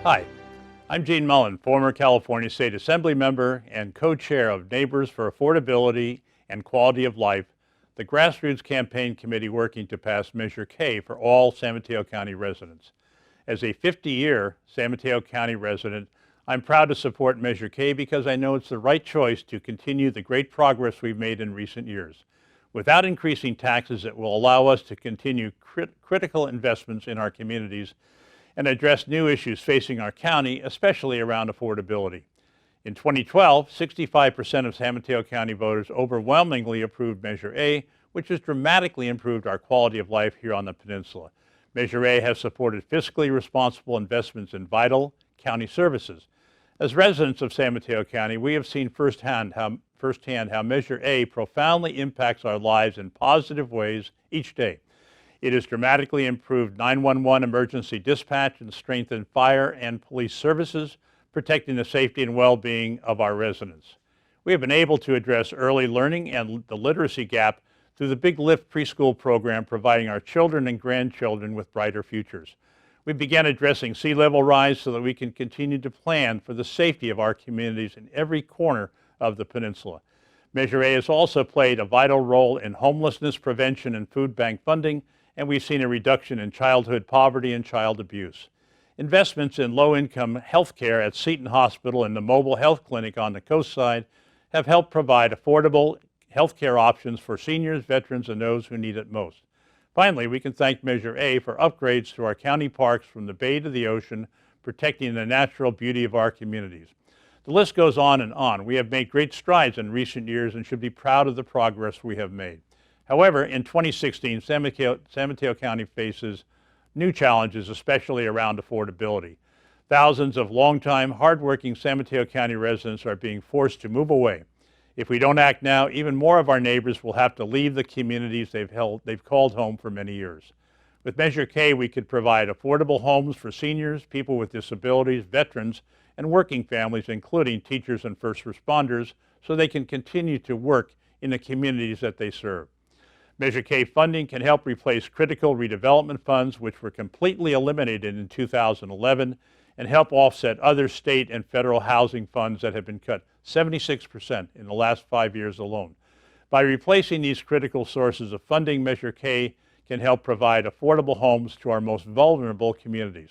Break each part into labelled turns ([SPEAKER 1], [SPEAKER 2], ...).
[SPEAKER 1] Hi, I'm Gene Mullen, former California State Assembly member and co-chair of Neighbors for Affordability and Quality of Life, the grassroots campaign committee working to pass Measure K for all San Mateo County residents. As a 50-year San Mateo County resident, I'm proud to support Measure K because I know it's the right choice to continue the great progress we've made in recent years. Without increasing taxes, it will allow us to continue critical investments in our communities and address new issues facing our county, especially around affordability. In 2012, 65% of San Mateo County voters overwhelmingly approved Measure A, which has dramatically improved our quality of life here on the peninsula. Measure A has supported fiscally responsible investments in vital county services. As residents of San Mateo County, we have seen firsthand how Measure A profoundly impacts our lives in positive ways each day. It has dramatically improved 911 emergency dispatch and strengthened fire and police services, protecting the safety and well-being of our residents. We have been able to address early learning and the literacy gap through the Big Lift preschool program, providing our children and grandchildren with brighter futures. We began addressing sea level rise so that we can continue to plan for the safety of our communities in every corner of the peninsula. Measure A has also played a vital role in homelessness prevention and food bank funding, and we've seen a reduction in childhood poverty and child abuse. Investments in low-income health care at Seton Hospital and the mobile health clinic on the coast side have helped provide affordable health care options for seniors, veterans, and those who need it most. Finally, we can thank Measure A for upgrades to our county parks from the bay to the ocean, protecting the natural beauty of our communities. The list goes on and on. We have made great strides in recent years and should be proud of the progress we have made. However, in 2016, San Mateo County faces new challenges, especially around affordability. Thousands of longtime, hardworking San Mateo County residents are being forced to move away. If we don't act now, even more of our neighbors will have to leave the communities they've called home for many years. With Measure K, we could provide affordable homes for seniors, people with disabilities, veterans, and working families, including teachers and first responders, so they can continue to work in the communities that they serve. Measure K funding can help replace critical redevelopment funds, which were completely eliminated in 2011, and help offset other state and federal housing funds that have been cut 76% in the last 5 years alone. By replacing these critical sources of funding, Measure K can help provide affordable homes to our most vulnerable communities.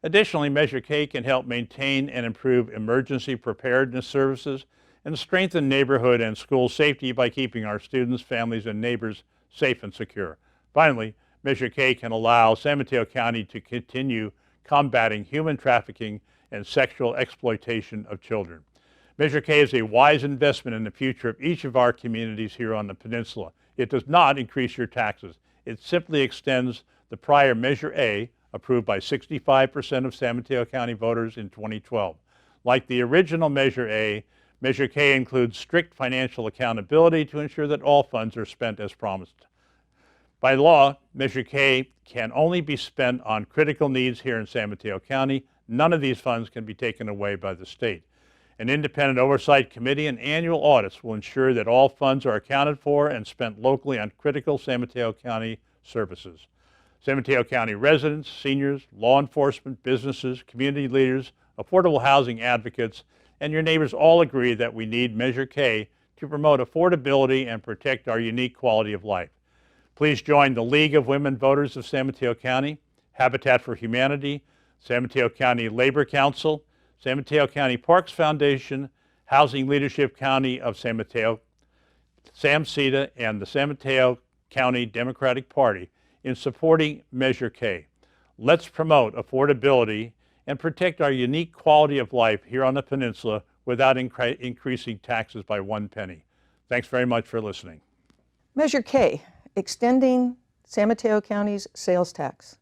[SPEAKER 1] Additionally, Measure K can help maintain and improve emergency preparedness services and strengthen neighborhood and school safety by keeping our students, families, and neighbors safe and secure. Finally, Measure K can allow San Mateo County to continue combating human trafficking and sexual exploitation of children. Measure K is a wise investment in the future of each of our communities here on the peninsula. It does not increase your taxes. It simply extends the prior Measure A, approved by 65% of San Mateo County voters in 2012. Like the original Measure A, Measure K includes strict financial accountability to ensure that all funds are spent as promised. By law, Measure K can only be spent on critical needs here in San Mateo County. None of these funds can be taken away by the state. An independent oversight committee and annual audits will ensure that all funds are accounted for and spent locally on critical San Mateo County services. San Mateo County residents, seniors, law enforcement, businesses, community leaders, affordable housing advocates, and your neighbors all agree that we need Measure K to promote affordability and protect our unique quality of life. Please join the League of Women Voters of San Mateo County, Habitat for Humanity, San Mateo County Labor Council, San Mateo County Parks Foundation, Housing Leadership County of San Mateo, SAMCETA, and the San Mateo County Democratic Party in supporting Measure K. Let's promote affordability and protect our unique quality of life here on the peninsula without increasing taxes by 1 penny. Thanks very much for listening.
[SPEAKER 2] Measure K, extending San Mateo County's sales tax.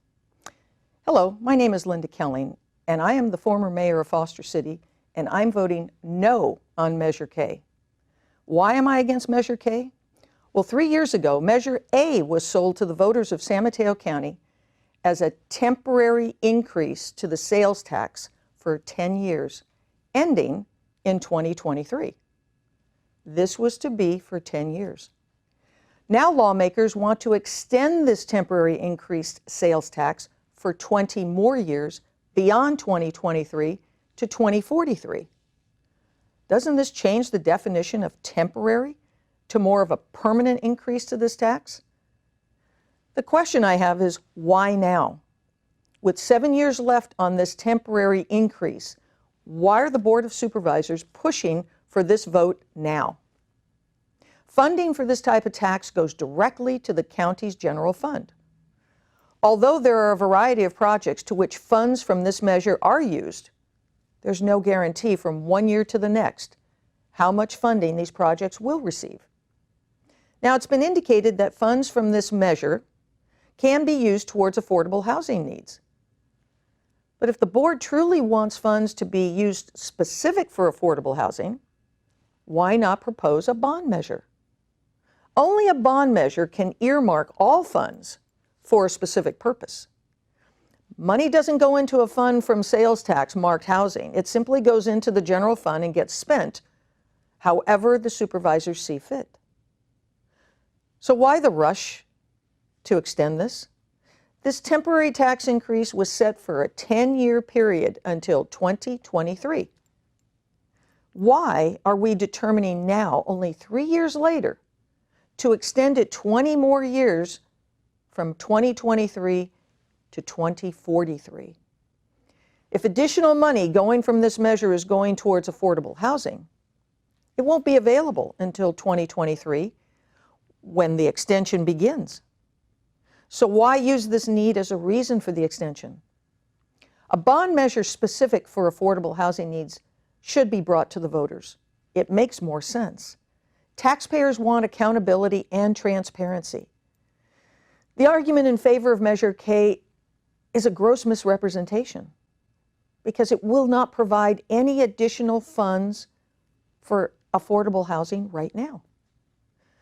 [SPEAKER 2] Hello, my name is Linda Kelling, and I am the former mayor of Foster City, and I'm voting no on Measure K. Why am I against Measure K? Well, 3 years ago, Measure A was sold to the voters of San Mateo County as a temporary increase to the sales tax for 10 years, ending in 2023. This was to be for 10 years. Now lawmakers want to extend this temporary increased sales tax for 20 more years beyond 2023 to 2043. Doesn't this change the definition of temporary to more of a permanent increase to this tax? The question I have is, why now? With 7 years left on this temporary increase, why are the Board of Supervisors pushing for this vote now? Funding for this type of tax goes directly to the county's general fund. Although there are a variety of projects to which funds from this measure are used, there's no guarantee from 1 year to the next how much funding these projects will receive. Now, it's been indicated that funds from this measure can be used towards affordable housing needs. But if the board truly wants funds to be used specific for affordable housing, why not propose a bond measure? Only a bond measure can earmark all funds for a specific purpose. Money doesn't go into a fund from sales tax marked housing. It simply goes into the general fund and gets spent however the supervisors see fit. So why the rush to extend this? This temporary tax increase was set for a 10-year period until 2023. Why are we determining now, only 3 years later, to extend it 20 more years from 2023 to 2043? If additional money going from this measure is going towards affordable housing, it won't be available until 2023 when the extension begins. So why use this need as a reason for the extension? A bond measure specific for affordable housing needs should be brought to the voters. It makes more sense. Taxpayers want accountability and transparency. The argument in favor of Measure K is a gross misrepresentation because it will not provide any additional funds for affordable housing right now.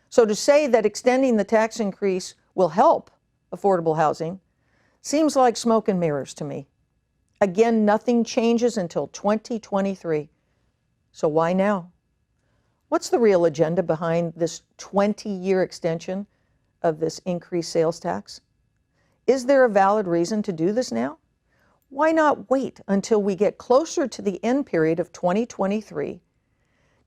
[SPEAKER 2] So to say that extending the tax increase will help affordable housing seems like smoke and mirrors to me. Again, nothing changes until 2023. So why now? What's the real agenda behind this 20-year extension of this increased sales tax? Is there a valid reason to do this now? Why not wait until we get closer to the end period of 2023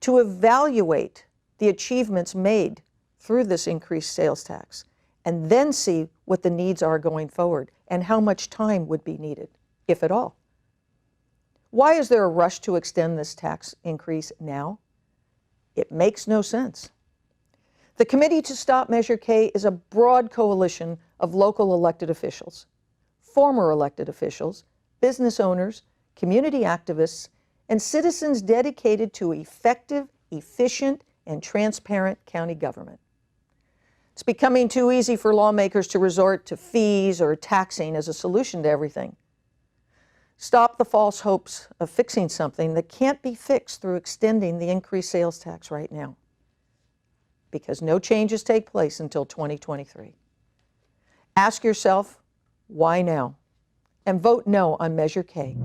[SPEAKER 2] to evaluate the achievements made through this increased sales tax, and then see what the needs are going forward and how much time would be needed, if at all? Why is there a rush to extend this tax increase now? It makes no sense. The Committee to Stop Measure K is a broad coalition of local elected officials, former elected officials, business owners, community activists, and citizens dedicated to effective, efficient, and transparent county government. It's becoming too easy for lawmakers to resort to fees or taxing as a solution to everything. Stop the false hopes of fixing something that can't be fixed through extending the increased sales tax right now, because no changes take place until 2023. Ask yourself, why now? And vote no on Measure K.